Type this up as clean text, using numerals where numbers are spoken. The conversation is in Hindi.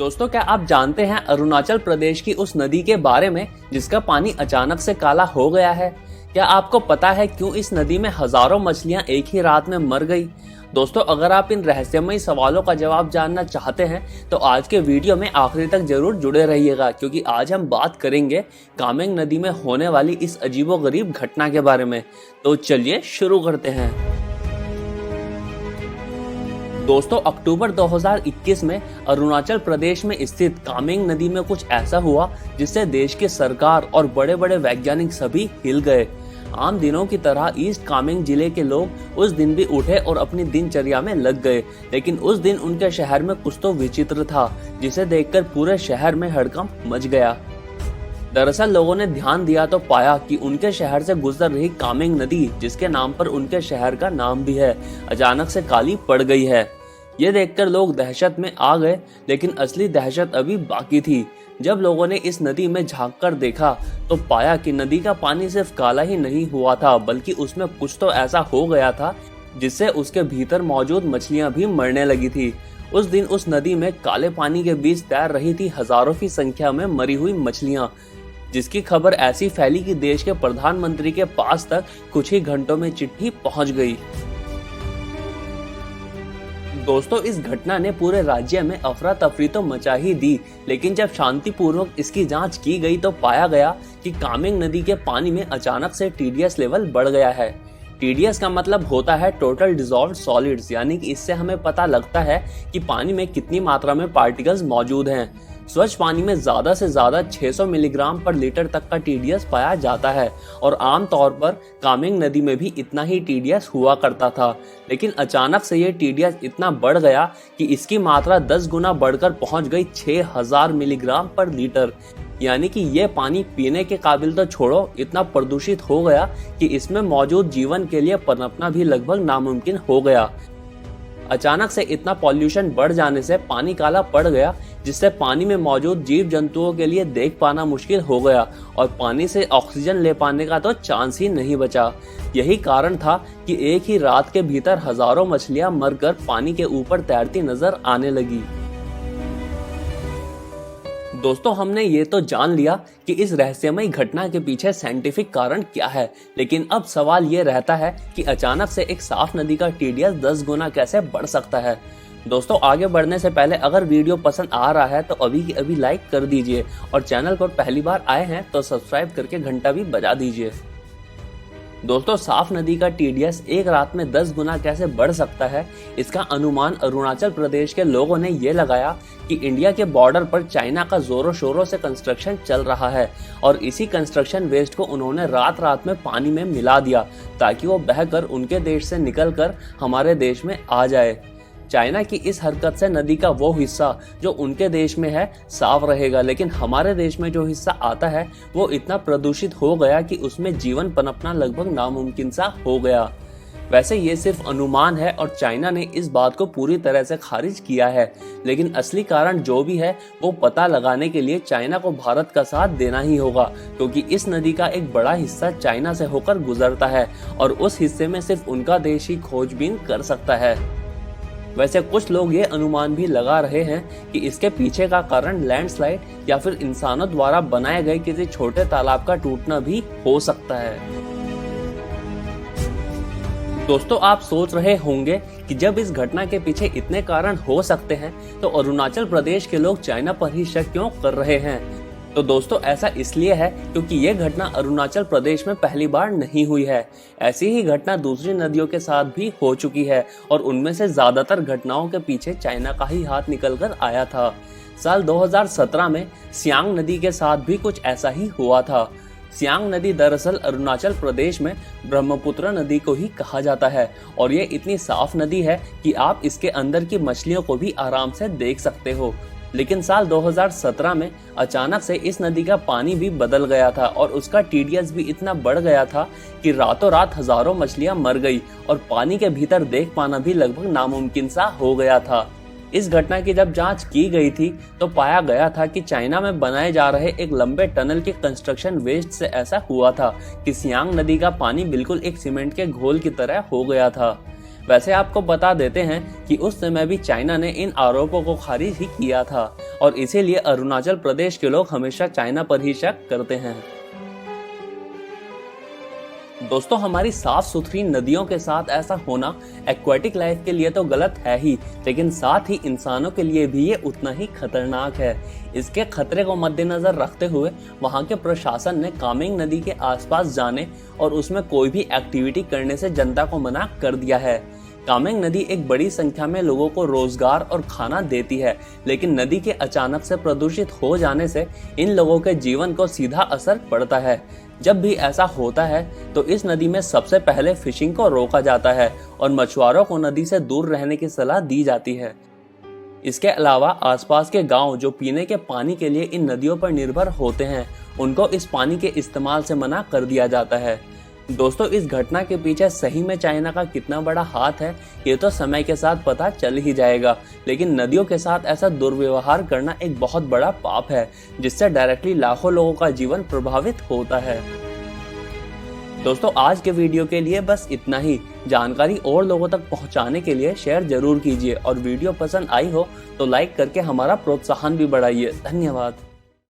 दोस्तों, क्या आप जानते हैं अरुणाचल प्रदेश की उस नदी के बारे में जिसका पानी अचानक से काला हो गया है? क्या आपको पता है क्यों इस नदी में हजारों मछलियां एक ही रात में मर गई? दोस्तों, अगर आप इन रहस्यमयी सवालों का जवाब जानना चाहते हैं तो आज के वीडियो में आखिरी तक जरूर जुड़े रहिएगा, क्योंकि आज हम बात करेंगे कामेंग नदी में होने वाली इस अजीबोगरीब घटना के बारे में। तो चलिए शुरू करते हैं। दोस्तों, अक्टूबर 2021 में अरुणाचल प्रदेश में स्थित कामेंग नदी में कुछ ऐसा हुआ जिससे देश की सरकार और बड़े बड़े वैज्ञानिक सभी हिल गए। आम दिनों की तरह ईस्ट कामेंग जिले के लोग उस दिन भी उठे और अपनी दिनचर्या में लग गए, लेकिन उस दिन उनके शहर में कुछ तो विचित्र था जिसे देखकर पूरे शहर में हड़कंप मच गया। दरअसल लोगों ने ध्यान दिया तो पाया कि उनके शहर से गुजर रही कामेंग नदी, जिसके नाम पर उनके शहर का नाम भी है, अचानक से काली पड़ गई है। ये देखकर लोग दहशत में आ गए, लेकिन असली दहशत अभी बाकी थी। जब लोगों ने इस नदी में झांक कर देखा तो पाया कि नदी का पानी सिर्फ काला ही नहीं हुआ था, बल्कि उसमें कुछ तो ऐसा हो गया था जिससे उसके भीतर मौजूद मछलियां भी मरने लगी थी। उस दिन उस नदी में काले पानी के बीच तैर रही थी हजारों की संख्या में मरी हुई मछलियां, जिसकी खबर ऐसी फैली कि देश के प्रधानमंत्री के पास तक कुछ ही घंटों में चिट्ठी पहुंच गई। दोस्तों, इस घटना ने पूरे राज्य में अफरा तफरी तो मचा ही दी, लेकिन जब शांतिपूर्वक इसकी जांच की गई तो पाया गया कि कामेंग नदी के पानी में अचानक से टीडीएस लेवल बढ़ गया है। टीडीएस का मतलब होता है टोटल डिसॉल्व्ड सॉलिड्स, यानी कि इससे हमें पता लगता है कि पानी में कितनी मात्रा में पार्टिकल्स मौजूद हैं। स्वच्छ पानी में ज्यादा से ज्यादा 600 मिलीग्राम पर लीटर तक का टीडीएस पाया जाता है और आम तौर पर कामेंग नदी में भी इतना ही टीडीएस हुआ करता था। लेकिन अचानक से ये टीडीएस इतना बढ़ गया कि इसकी मात्रा 10 गुना बढ़कर पहुंच गई 6000 मिलीग्राम पर लीटर, यानी कि ये पानी पीने के काबिल तो छोड़ो, इतना प्रदूषित हो गया कि इसमें मौजूद जीवन के लिए पनपना भी लगभग नामुमकिन हो गया। अचानक से इतना पॉल्यूशन बढ़ जाने से पानी काला पड़ गया, जिससे पानी में मौजूद जीव जंतुओं के लिए देख पाना मुश्किल हो गया और पानी से ऑक्सीजन ले पाने का तो चांस ही नहीं बचा। यही कारण था कि एक ही रात के भीतर हजारों मछलियां मरकर पानी के ऊपर तैरती नजर आने लगी। दोस्तों, हमने ये तो जान लिया कि इस रहस्यमयी घटना के पीछे साइंटिफिक कारण क्या है, लेकिन अब सवाल ये रहता है कि अचानक से एक साफ नदी का टीडीएस 10 गुना कैसे बढ़ सकता है। दोस्तों, आगे बढ़ने से पहले अगर वीडियो पसंद आ रहा है तो अभी की अभी लाइक कर दीजिए और चैनल पर पहली बार आए हैं तो सब्सक्राइब करके घंटा भी बजा दीजिए। दोस्तों, साफ नदी का टीडीएस एक रात में 10 गुना कैसे बढ़ सकता है, इसका अनुमान अरुणाचल प्रदेश के लोगों ने ये लगाया कि इंडिया के बॉर्डर पर चाइना का जोरों शोरों से कंस्ट्रक्शन चल रहा है और इसी कंस्ट्रक्शन वेस्ट को उन्होंने रात रात में पानी में मिला दिया ताकि वो बहकर उनके देश से निकलकर हमारे देश में आ जाए। चाइना की इस हरकत से नदी का वो हिस्सा जो उनके देश में है साफ रहेगा, लेकिन हमारे देश में जो हिस्सा आता है वो इतना प्रदूषित हो गया कि उसमें जीवन पनपना लगभग नामुमकिन सा हो गया। वैसे ये सिर्फ अनुमान है और चाइना ने इस बात को पूरी तरह से खारिज किया है, लेकिन असली कारण जो भी है वो पता लगाने के लिए चाइना को भारत का साथ देना ही होगा, क्योंकि इस नदी का एक बड़ा हिस्सा चाइना से होकर गुजरता है और उस हिस्से में सिर्फ उनका देश ही खोजबीन कर सकता है। वैसे कुछ लोग ये अनुमान भी लगा रहे हैं कि इसके पीछे का कारण लैंडस्लाइड या फिर इंसानों द्वारा बनाए गए किसी छोटे तालाब का टूटना भी हो सकता है। दोस्तों, आप सोच रहे होंगे कि जब इस घटना के पीछे इतने कारण हो सकते हैं तो अरुणाचल प्रदेश के लोग चाइना पर ही शक क्यों कर रहे हैं? तो दोस्तों, ऐसा इसलिए है क्योंकि ये घटना अरुणाचल प्रदेश में पहली बार नहीं हुई है। ऐसी ही घटना दूसरी नदियों के साथ भी हो चुकी है और उनमें से ज्यादातर घटनाओं के पीछे चाइना का ही हाथ निकल कर आया था। साल 2017 में सियांग नदी के साथ भी कुछ ऐसा ही हुआ था। सियांग नदी दरअसल अरुणाचल प्रदेश में ब्रह्मपुत्र नदी को ही कहा जाता है और ये इतनी साफ नदी है कि आप इसके अंदर की मछलियों को भी आराम से देख सकते हो। लेकिन साल 2017 में अचानक से इस नदी का पानी भी बदल गया था और उसका टीडीएस भी इतना बढ़ गया था कि रातों रात हजारों मछलियां मर गई और पानी के भीतर देख पाना भी लगभग नामुमकिन सा हो गया था। इस घटना की जब जांच की गई थी तो पाया गया था कि चाइना में बनाए जा रहे एक लंबे टनल के कंस्ट्रक्शन वेस्ट से ऐसा हुआ था कि सियांग नदी का पानी बिल्कुल एक सीमेंट के घोल की तरह हो गया था। वैसे आपको बता देते हैं कि उस समय भी चाइना ने इन आरोपों को खारिज ही किया था और इसीलिए अरुणाचल प्रदेश के लोग हमेशा चाइना पर ही शक करते हैं। दोस्तों, हमारी साफ सुथरी नदियों के साथ ऐसा होना एक्वेटिक लाइफ के लिए तो गलत है ही, लेकिन साथ ही इंसानों के लिए भी ये उतना ही खतरनाक है। इसके खतरे को मद्देनजर रखते हुए वहां के प्रशासन ने कामेंग नदी के आसपास जाने और उसमें कोई भी एक्टिविटी करने से जनता को मना कर दिया है। कामेंग नदी एक बड़ी संख्या में लोगों को रोजगार और खाना देती है, लेकिन नदी के अचानक से प्रदूषित हो जाने से इन लोगों के जीवन को सीधा असर पड़ता है। जब भी ऐसा होता है तो इस नदी में सबसे पहले फिशिंग को रोका जाता है और मछुआरों को नदी से दूर रहने की सलाह दी जाती है। इसके अलावा आसपास के गांव जो पीने के पानी के लिए इन नदियों पर निर्भर होते हैं, उनको इस पानी के इस्तेमाल से मना कर दिया जाता है। दोस्तों, इस घटना के पीछे सही में चाइना का कितना बड़ा हाथ है ये तो समय के साथ पता चल ही जाएगा, लेकिन नदियों के साथ ऐसा दुर्व्यवहार करना एक बहुत बड़ा पाप है जिससे डायरेक्टली लाखों लोगों का जीवन प्रभावित होता है। दोस्तों, आज के वीडियो के लिए बस इतना ही। जानकारी और लोगों तक पहुंचाने के लिए शेयर जरूर कीजिए और वीडियो पसंद आई हो तो लाइक करके हमारा प्रोत्साहन भी बढ़ाइए। धन्यवाद।